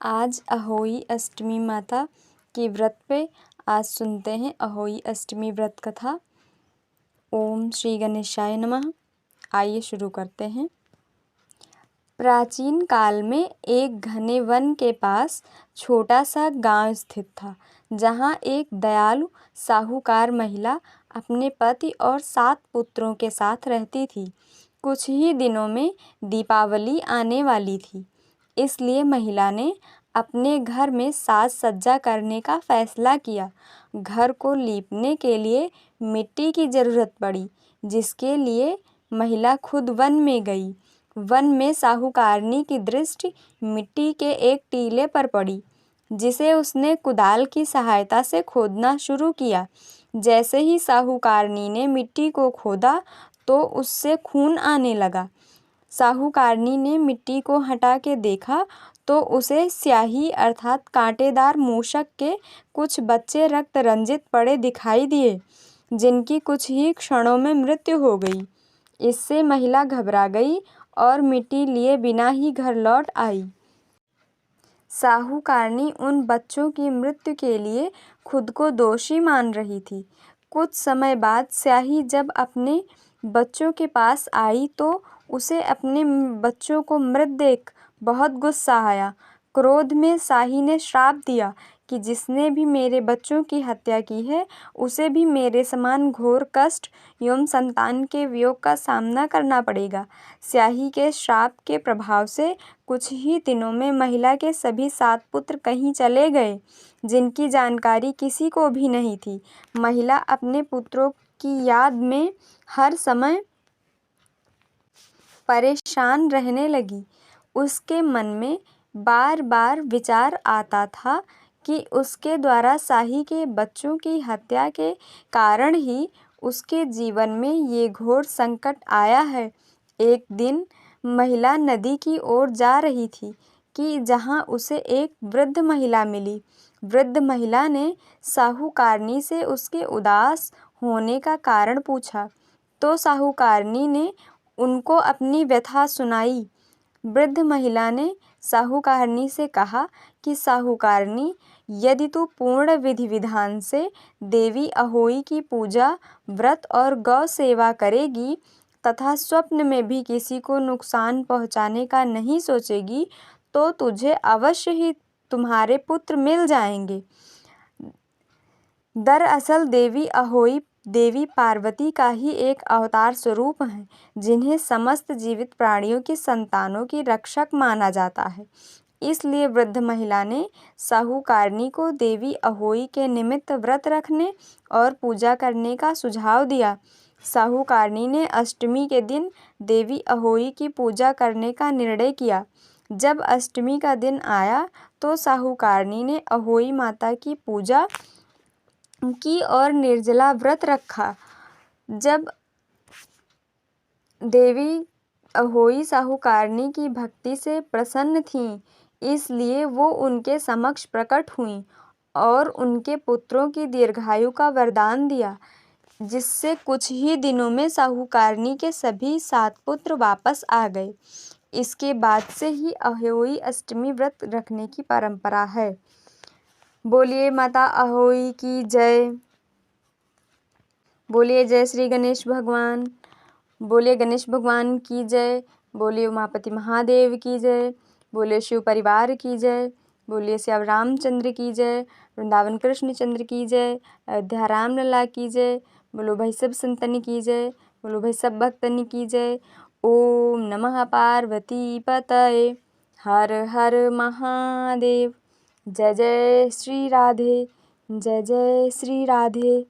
आज अहोई अष्टमी माता के व्रत पे आज सुनते हैं अहोई अष्टमी व्रत कथा। ओम श्री गणेशाय नमः। आइए शुरू करते हैं। प्राचीन काल में एक घने वन के पास छोटा सा गांव स्थित था, जहां एक दयालु साहूकार महिला अपने पति और 7 पुत्रों के साथ रहती थी। कुछ ही दिनों में दीपावली आने वाली थी, इसलिए महिला ने अपने घर में साज सज्जा करने का फैसला किया। घर को लीपने के लिए मिट्टी की ज़रूरत पड़ी, जिसके लिए महिला खुद वन में गई। वन में साहूकारनी की दृष्टि मिट्टी के एक टीले पर पड़ी, जिसे उसने कुदाल की सहायता से खोदना शुरू किया। जैसे ही साहूकारनी ने मिट्टी को खोदा तो उससे खून आने लगा। साहूकारनी ने मिट्टी को हटा के देखा तो उसे स्याही अर्थात कांटेदार मूषक के कुछ बच्चे रक्त रंजित पड़े दिखाई दिए, जिनकी कुछ ही क्षणों में मृत्यु हो गई। इससे महिला घबरा गई और मिट्टी लिए बिना ही घर लौट आई। साहूकारनी उन बच्चों की मृत्यु के लिए खुद को दोषी मान रही थी। कुछ समय बाद स्याही जब अपने बच्चों के पास आई तो उसे अपने बच्चों को मृत देख बहुत गुस्सा आया। क्रोध में स्याही ने श्राप दिया कि जिसने भी मेरे बच्चों की हत्या की है, उसे भी मेरे समान घोर कष्ट एवं संतान के वियोग का सामना करना पड़ेगा। स्याही के श्राप के प्रभाव से कुछ ही दिनों में महिला के सभी 7 पुत्र कहीं चले गए, जिनकी जानकारी किसी को भी नहीं थी। महिला अपने पुत्रों की याद में हर समय परेशान रहने लगी। उसके मन में बार बार विचार आता था कि उसके द्वारा स्याही के बच्चों की हत्या के कारण ही उसके जीवन में ये घोर संकट आया है। एक दिन महिला नदी की ओर जा रही थी कि जहाँ उसे एक वृद्ध महिला मिली। वृद्ध महिला ने साहूकारनी से उसके उदास होने का कारण पूछा, तो साहूकारनी ने उनको अपनी व्यथा सुनाई। वृद्ध महिला ने साहूकारनी से कहा कि साहूकारनी, यदि तू पूर्ण विधि विधान से देवी अहोई की पूजा, व्रत और गौ सेवा करेगी तथा स्वप्न में भी किसी को नुकसान पहुंचाने का नहीं सोचेगी, तो तुझे अवश्य ही तुम्हारे पुत्र मिल जाएंगे। दरअसल देवी अहोई देवी पार्वती का ही एक अवतार स्वरूप हैं, जिन्हें समस्त जीवित प्राणियों की संतानों की रक्षक माना जाता है। इसलिए वृद्ध महिला ने साहूकारनी को देवी अहोई के निमित्त व्रत रखने और पूजा करने का सुझाव दिया। साहूकारनी ने अष्टमी के दिन देवी अहोई की पूजा करने का निर्णय किया। जब अष्टमी का दिन आया तो साहूकारनी ने अहोई माता की पूजा की और निर्जला व्रत रखा। जब देवी अहोई साहूकारनी की भक्ति से प्रसन्न थीं, इसलिए वो उनके समक्ष प्रकट हुईं और उनके पुत्रों की दीर्घायु का वरदान दिया, जिससे कुछ ही दिनों में साहूकारनी के सभी 7 पुत्र वापस आ गए। इसके बाद से ही अहोई अष्टमी व्रत रखने की परंपरा है। बोलिए माता अहोई की जय। बोलिए जय श्री गणेश भगवान। बोलिए गणेश भगवान की जय। बोलिए उमापति महादेव की जय। बोलिए शिव परिवार की जय। बोलिए श्याम रामचंद्र की जय। वृंदावन कृष्ण चंद्र की जय। अयोध्या रामलला की जय। बोलो भाई सब संतन की जय। बोलो भाई सब भक्तन की जय। ओम नमः पार्वती पतये। हर हर महादेव। जय जय श्री राधे। जय जय श्री राधे।